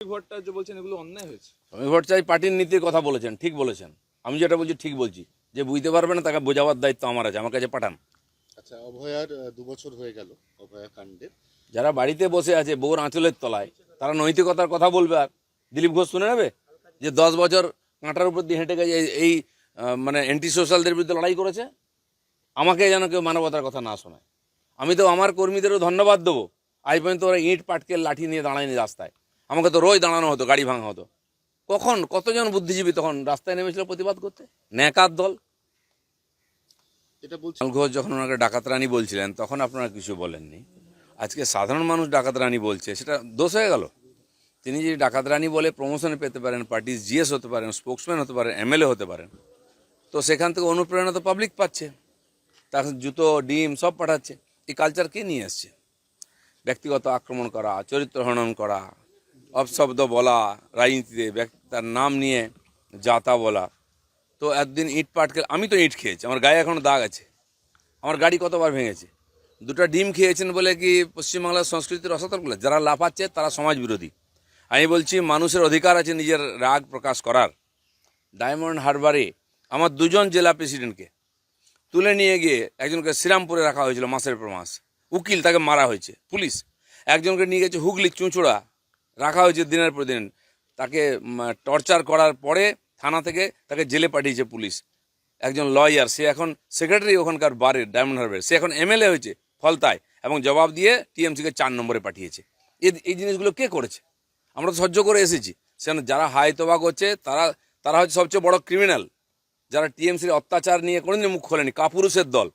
ভট্টাচার্য বলছেন এগুলো অন্যায় হয়েছে। শ্রমিক ভট্টাচার্য পার্টির নীতির কথা বলেছেন, ঠিক বলেছেন। আমি যেটা বলছি ঠিক বলছি, যে বুঝতে পারবে না তাকে বোঝাবার দায়িত্ব আমার আছে, আমার কাছে পাঠান। আচ্ছা, অভয়ার 2 বছর হয়ে গেল অভয়া কাণ্ডের। যারা বাড়িতে বসে আছে বউর আঁচলের তলায়, তারা নৈতিকতার কথা বলবে। আর দিলীপ ঘোষ শুনে নেবে যে 10 বছর কাঁটার উপর দিয়ে হেঁটে গেছে, এই মানে অ্যান্টি সোশ্যালদের বিরুদ্ধে লড়াই করেছে। আমাকে যেন কেউ মানবতার কথা না শোনায়। আমি তো আমার কর্মীদেরও ধন্যবাদ দেবো, আজ পর্যন্ত ওরা ইঁট পাটকেল লাঠি নিয়ে দাঁড়ায়নি রাস্তায়। আমাকে তো রোজ দাঁড়ানো হতো, গাড়ি ভাঙা হতো। কতজন বুদ্ধিজীবী তখন রাস্তায় নেমেছিল প্রতিবাদ করতে? ন্যাকার দল। এটা বলছি ঘোষ যখন ওনাকে ডাকাত রানী বলছিলেন তখন আপনারা কিছু বলেননি। আজকে সাধারণ মানুষ ডাকাত রানী বলছে, সেটা দোষ হয়ে গেল। তিনি যদি ডাকাত রানী বলে প্রমোশনে পেতে পারেন, পার্টির জিএস হতে পারেন, স্পোক্সম্যান হতে পারেন, এমএলএ হতে পারেন, তো সেখান থেকে অনুপ্রেরণা তো পাবলিক পাচ্ছে। তার জুতো ডিম সব পাঠাচ্ছে। এই কালচার কে নিয়ে এসছে? ব্যক্তিগত আক্রমণ করা, চরিত্র হনন করা, অপশব্দ বলা, রাজনীতিতে তার নাম নিয়ে যাতা বলা। তো একদিন ইট পাটকে, আমি তো ইট খেয়েছি, আমার গায়ে এখনও দাগ আছে। আমার গাড়ি কতবার ভেঙেছে। দুটো ডিম খেয়েছেন বলে কি পশ্চিমবাংলার সংস্কৃতির অসতর্ক? যারা লাফাচ্ছে তারা সমাজ বিরোধী। আমি বলছি মানুষের অধিকার আছে নিজের রাগ প্রকাশ করার। ডায়মন্ড হারবারে আমার 2জন জেলা প্রেসিডেন্টকে তুলে নিয়ে গিয়ে একজনকে শ্রীরামপুরে রাখা হয়েছিল মাসের পর মাস, উকিল, তাকে মারা হয়েছে পুলিশ। একজনকে নিয়ে গেছে হুগলি চুঁচুড়া, রাখা হয়েছে দিনের পর দিন। তাকে টর্চার করার পরে থানা থেকে তাকে জেলে পাঠিয়েছে পুলিশ। একজন লয়ার, সে এখন সেক্রেটারি ওখানকার বারের, ডায়মন্ড হারবারের, সে এখন এমএলএ হয়েছে ফলতায়, এবং জবাব দিয়ে টিএমসিকে 4 নম্বরে পাঠিয়েছে। এই জিনিসগুলো কে করেছে? আমরা তো সহ্য করে এসেছি। সেখানে যারা হাই তোবা করছে তারা হচ্ছে সবচেয়ে বড় ক্রিমিনাল। যারা টিএমসির অত্যাচার নিয়ে কোনোদিন মুখ খোলেনি, কাপুরুষের দল।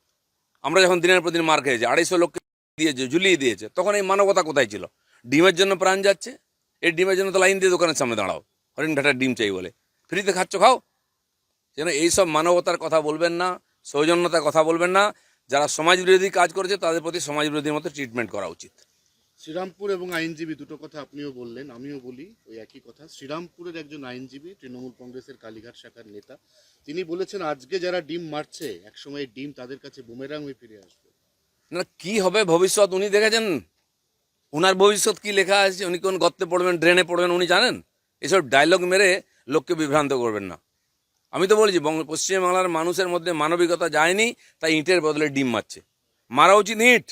আমরা যখন দিনের পর দিন মার খেয়েছি, 250 লোককে দিয়েছে, ঝুলিয়ে দিয়েছে, তখন এই মানবতা কোথায় ছিল? ডিমের জন্য প্রাণ যাচ্ছে, এই ডিমের জন্য তো লাইন দিয়ে দোকানের সামনে দাঁড়াও, হরিণঘাটার ডিম চাই বলে। ফ্রিতে খাচ্ছ, খাও। যেন এইসব মানবতার কথা বলবেন না, সৌজন্যতার কথা বলবেন না। যারা সমাজ বিরোধী কাজ করেছে তাদের প্রতি সমাজ বিরোধীর মতো ট্রিটমেন্ট করা উচিত। শ্রীরামপুর এবং আইনজীবী দুটো কথা আপনিও বললেন, আমিও বলি ওই একই কথা। শ্রীরামপুরের একজন আইনজীবী, তৃণমূল কংগ্রেসের কালীঘাট শাখার নেতা, তিনি বলেছেন আজকে যারা ডিম মারছে একসময় ডিম তাদের কাছে বুমেরাং হয়ে ফিরে আসবে। না, কি হবে ভবিষ্যৎ উনি দেখেছেন? উনার ভবিষ্যৎ কি লেখা আছে? উনি কোন গর্তে পড়বেন, ড্রেনে পড়বেন উনি জানেন? এসব ডায়লগ মেরে লোককে বিভ্রান্ত করবেন না। আমি তো বলছি পশ্চিমবাংলার মানুষের মধ্যে মানবিকতা যায়নি, তাই ইঁটের বদলে ডিম মারছে। মারা উচিত ইঁট,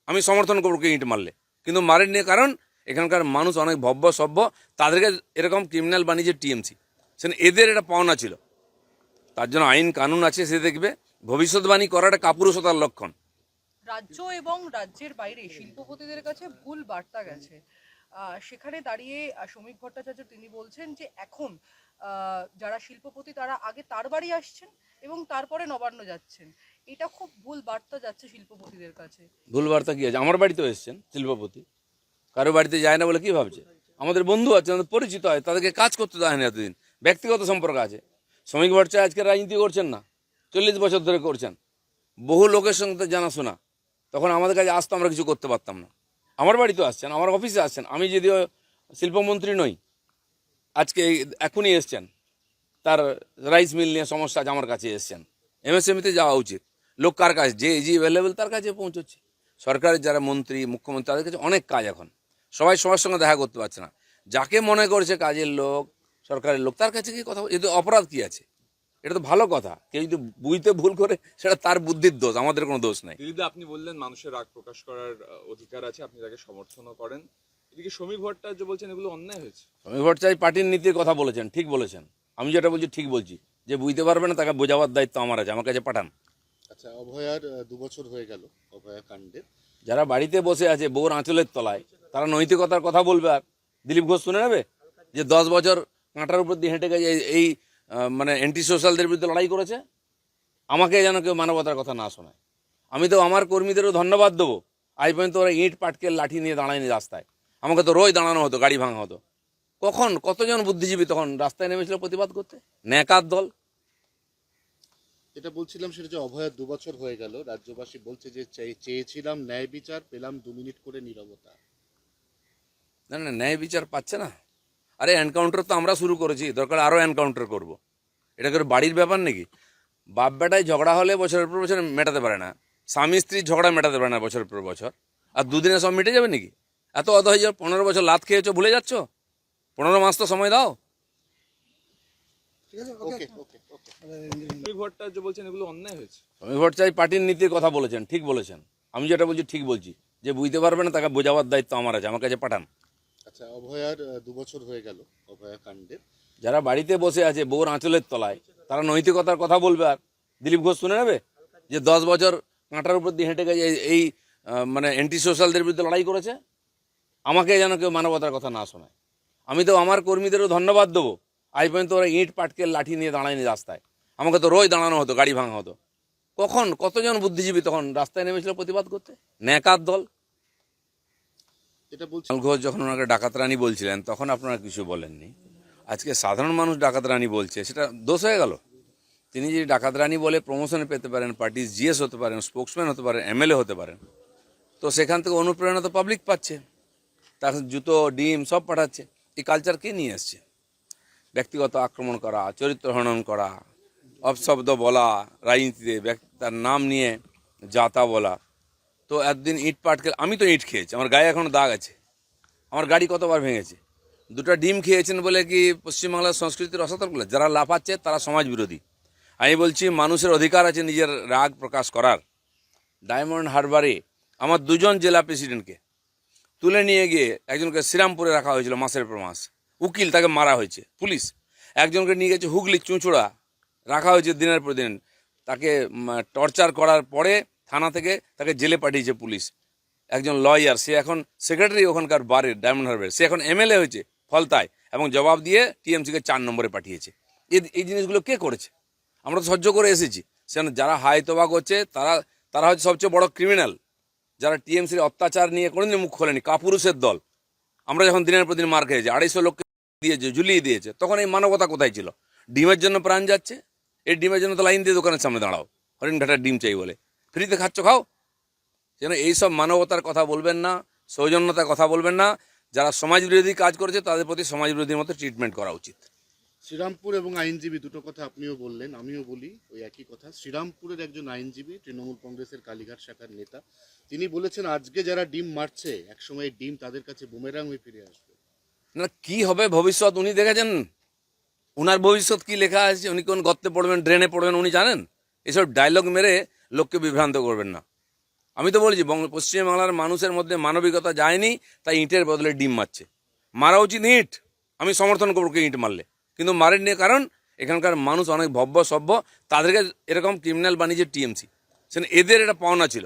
আমি সমর্থন করবো ইঁট মারলে, কিন্তু মারেননি। কারণ এখানকার মানুষ অনেক ভব্য সভ্য, তাদেরকে এরকম ক্রিমিনাল বানিয়েছে টিএমসি। সেখানে এদের এটা পাওনা ছিল। তার জন্য আইন কানুন আছে, সে দেখবে। ভবিষ্যৎবাণী করাটা কাপুরুষতার লক্ষণ। রাজ্য এবং রাজ্যের বাইরে শিল্পপতিদের কাছে ভুল বার্তা গেছে। সেখানে দাঁড়িয়ে শ্রমিক ভট্টাচার্য তিনি বলছেন যে এখন যারা শিল্পপতি তারা আগে তার বাড়ি আসছেন এবং তারপরে নবান্ন যাচ্ছেন। এটা খুব ভুল বার্তা যাচ্ছে শিল্পপতিদের কাছে। ভুল বার্তা কি আছে? আমার বাড়িতেও এসছেন শিল্পপতি, কারো বাড়িতে যায় না বলে কি ভাবছে? আমাদের বন্ধু আছে, আমাদের পরিচিত হয়, তাদেরকে কাজ করতে দেয় না এতদিন, ব্যক্তিগত সম্পর্ক আছে। শ্রমিক ভট্টাচার্য আজকে রাজনীতি করছেন না, 40 বছর ধরে করছেন, বহু লোকের সঙ্গে জানাশোনা। তখন আমাদের কাছে আসতো, আমরা কিছু করতে পারতাম না। আমার বাড়িতেও আসছেন, আমার অফিসে আসছেন। আমি যদিও শিল্পমন্ত্রী নই, আজকে এখনই এসছেন, তার রাইস মিল নিয়ে সমস্যা আছে, আমার কাছে এসছেন। এমএসএমইতে যাওয়া উচিত। লোক কার কাছে, যে অ্যাভেলেবেল তার কাছে পৌঁছচ্ছে। সরকারের যারা মন্ত্রী, মুখ্যমন্ত্রী, তাদের কাছে অনেক কাজ এখন, সবাই সবার সঙ্গে দেখা করতে পারছে না। যাকে মনে করছে কাজের লোক, সরকারের লোক, তার কাছে কি কথা? এতে অপরাধ কি আছে? এটা তো ভালো কথা। কেউ যদি বুঝতে ভুল করে সেটা তার বুদ্ধির দোষ, আমাদের কোনো দোষ নাই। দিদি, আপনি বললেন মানুষের রাগ প্রকাশ করার অধিকার আছে, আপনি তাকে সমর্থনও করেন। এদিকে শ্রমিক ভট্টাচার্য বলছেন এগুলো অন্যায় হয়েছে। শ্রমিক ভট্টাচার্য পার্টির নীতির কথা বলেছেন, ঠিক বলেছেন। আমি যেটা বলছি ঠিক বলছি, যে বুঝতে পারবে না তাকে বোঝাবার দায়িত্ব আমার আছে, আমার কাছে পাঠান। আচ্ছা, অভয়ার 2 বছর হয়ে গেল অভয়া কাণ্ডের। যারা বাড়িতে বসে আছে বউর আঁচলের তলায়, তারা নৈতিকতার কথা বলবে। আর দিলীপ ঘোষ শুনে নেবে যে 10 বছর কাঁটার উপর দিয়ে হেঁটে গেছে, এই মানে অ্যান্টি সোশ্যালদের বিরুদ্ধে লড়াই করেছে। আমাকে যেন কেউ মানবতার কথা না শোনায়। আমি তো আমার কর্মীদেরও ধন্যবাদ দেবো, আজ পর্যন্ত ওরা ইঁট পাটকেল লাঠি নিয়ে দাঁড়ায়নি রাস্তায়। আমাকে তো রোজ দাঁড়ানো হতো, গাড়ি ভাঙা হতো। কতজন বুদ্ধিজীবী তখন রাস্তায় নেমেছিল প্রতিবাদ করতে? ন্যাকার দল। এটা বলছিলাম সেটা যে অভয়ার 2 বছর হয়ে গেল, রাজ্যবাসী বলছে যে চেয়েছিলাম ন্যায় বিচার, পেলাম 2 মিনিট করে নীরবতা। না না, ন্যায় বিচার পাচ্ছে না। আরে এনকাউন্টার তো আমরা শুরু করেছি, দরকার আরও এনকাউন্টার করব। এটা করে বাড়ির ব্যাপার নাকি? বাপ বেটায় ঝগড়া হলে বছরের পর বছর মেটাতে পারে না, স্বামী স্ত্রীর ঝগড়া মেটাতে পারে না বছরের পর বছর। আর দুদিনে সব মিটে যাবে নাকি? এত অধৈর্য? 15 বছর লাত খেয়েছো, ভুলে যাচ্ছ? 15 মাস তো সময় দাও। ওকে ওকে ওকে শ্রমিক ভট্টাচার্য বলছেন এগুলো অন্যায় হয়েছে। শ্রমিক ভট্টাচার্য পার্টির নীতির কথা বলেছেন, ঠিক বলেছেন। আমি যেটা বলছি ঠিক বলছি, যে বুঝতে পারবে না তাকে বোঝাবার দায়িত্ব আমার আছে, আমার কাছে পাঠান। আচ্ছা, অভয়ার 2 বছর হয়ে গেল অভয়া কাণ্ডের। যারা বাড়িতে বসে আছে বউর আঁচলের তলায়, তারা নৈতিকতার কথা বলবে। আর দিলীপ ঘোষ শুনে নেবে যে 10 বছর কাঁটার উপর দিয়ে হেঁটে গেছে, এই মানে অ্যান্টি সোশ্যালদের বিরুদ্ধে লড়াই করেছে। আমাকে যেন কেউ মানবতার কথা না শোনায়। আমি তো আমার কর্মীদেরও ধন্যবাদ দেবো, আজ পর্যন্ত ওরা ইট পাটকেল লাঠি নিয়ে দাঁড়ায়নি রাস্তায়। আমাকে তো রোজ দাঁড়ানো হতো, গাড়ি ভাঙা হতো। কতজন বুদ্ধিজীবী তখন রাস্তায় নেমেছিল প্রতিবাদ করতে? ন্যাকার দল। এটা বলছি ঘোষ যখন ওনাকে ডাকাত রানী বলছিলেন তখন আপনারা কিছু বলেননি। আজকে সাধারণ মানুষ ডাকাত রানী বলছে, সেটা দোষ হয়ে গেল। তিনি যদি ডাকাত রানী বলে প্রমোশনে পেতে পারেন, পার্টির জিএস হতে পারেন, স্পোক্সম্যান হতে পারেন, এমএলএ হতে পারেন, তো সেখান থেকে অনুপ্রেরণা তো পাবলিক পাচ্ছে। তার জুতো ডিম সব পাঠাচ্ছে। এই কালচার কে নিয়ে আসছে? ব্যক্তিগত আক্রমণ করা, চরিত্র হনন করা, অপশব্দ বলা, রাজনীতিতে তার নাম নিয়ে যাতা বলা। তো একদিন ইট পাটকেল, আমি তো ইট খেয়েছি, আমার গায়ে এখনো দাগ আছে, আমার গাড়ি কতবার ভেঙেছে। 2টা ডিম খেয়েছেন বলে কি পশ্চিমবাংলার সংস্কৃতির অসতর্ক? যারা লাফাচ্ছে তারা সমাজ বিরোধী। আমি বলছি মানুষের অধিকার আছে নিজের রাগ প্রকাশ করার। ডায়মন্ড হারবারে আমার 2জন জেলা প্রেসিডেন্টকে তুলে নিয়ে গিয়ে একজনকে শ্রীরামপুরে রাখা হয়েছিল মাসের পর মাস, উকিল, তাকে মারা হয়েছে পুলিশ। একজনকে নিয়ে গেছে হুগলি চুঁচুড়া, রাখা হয়েছে দিনের পর দিন। তাকে টর্চার করার পরে থানা থেকে তাকে জেলে পাঠিয়েছে পুলিশ। একজন লয়ার, সে এখন সেক্রেটারি ওখানকার বারের ডায়মন্ড হারবারের, সে এখন এমএলএ হয়েছে ফলতায়, এবং জবাব দিয়ে টিএমসিকে 4 নম্বরে পাঠিয়েছে। এই জিনিসগুলো কে করেছে? আমরা তো সহ্য করে এসেছি। সেখানে যারা হাই তোবা করছে তারা হচ্ছে সবচেয়ে বড় ক্রিমিনাল। যারা টিএমসির অত্যাচার নিয়ে কোনোদিন মুখ খোলেনি, কাপুরুষের দল। আমরা যখন দিনের পর দিন মার খেয়েছি, 250 লোককে দিয়েছে, ঝুলিয়ে দিয়েছে, তখন এই মানবতা কোথায় ছিল? ডিমের জন্য প্রাণ যাচ্ছে, এই ডিমের জন্য তো লাইন দিয়ে দোকানের সামনে দাঁড়াও, হরিণঘাটার ডিম চাই বলে। ফ্রিতে খাচ্ছ, খাও। যেন এইসব মানবতার কথা বলবেন না, সৌজন্যতার কথা বলবেন না। যারা সমাজ বিরোধী কাজ করেছে তাদের প্রতি সমাজ বিরোধীর মতো ট্রিটমেন্ট করা উচিত। শ্রীরামপুর এবং আইনজীবী, দুটো কথা আপনিও বললেন, আমিও বলি ওই একই কথা। শ্রীরামপুরের একজন আইনজীবী, তৃণমূল কংগ্রেসের কালীঘাট শাখার নেতা, তিনি বলেছেন আজকে যারা ডিম মারছে একসময় এই ডিম তাদের কাছে বুমেরাং হয়ে ফিরে আসবে। না, কি হবে ভবিষ্যৎ উনি দেখেছেন? উনার ভবিষ্যৎ কি লেখা আছে? উনি কোন গর্তে পড়বেন, ড্রেনে পড়বেন উনি জানেন? এসব ডায়লগ মেরে লোককে বিভ্রান্ত করবেন না। আমি তো বলছি পশ্চিমবাংলার মানুষের মধ্যে মানবিকতা যায়নি, তাই ইঁটের বদলে ডিম মারছে। মারা উচিত ইঁট, আমি সমর্থন করবো কে ইঁট মারলে, কিন্তু মারেননি। কারণ এখানকার মানুষ অনেক ভব্য সভ্য, তাদেরকে এরকম ক্রিমিনাল বানিয়েছে টিএমসি। সেখানে এদের এটা পাওনা ছিল।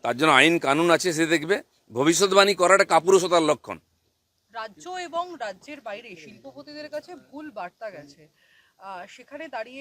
তার জন্য আইন কানুন আছে, সে দেখবে। ভবিষ্যৎবাণী করাটা কাপুরুষতার লক্ষণ। রাজ্য এবং রাজ্যের বাইরে শিল্পপতিদের কাছে ভুল বার্তা গেছে। সেখানে দাঁড়িয়ে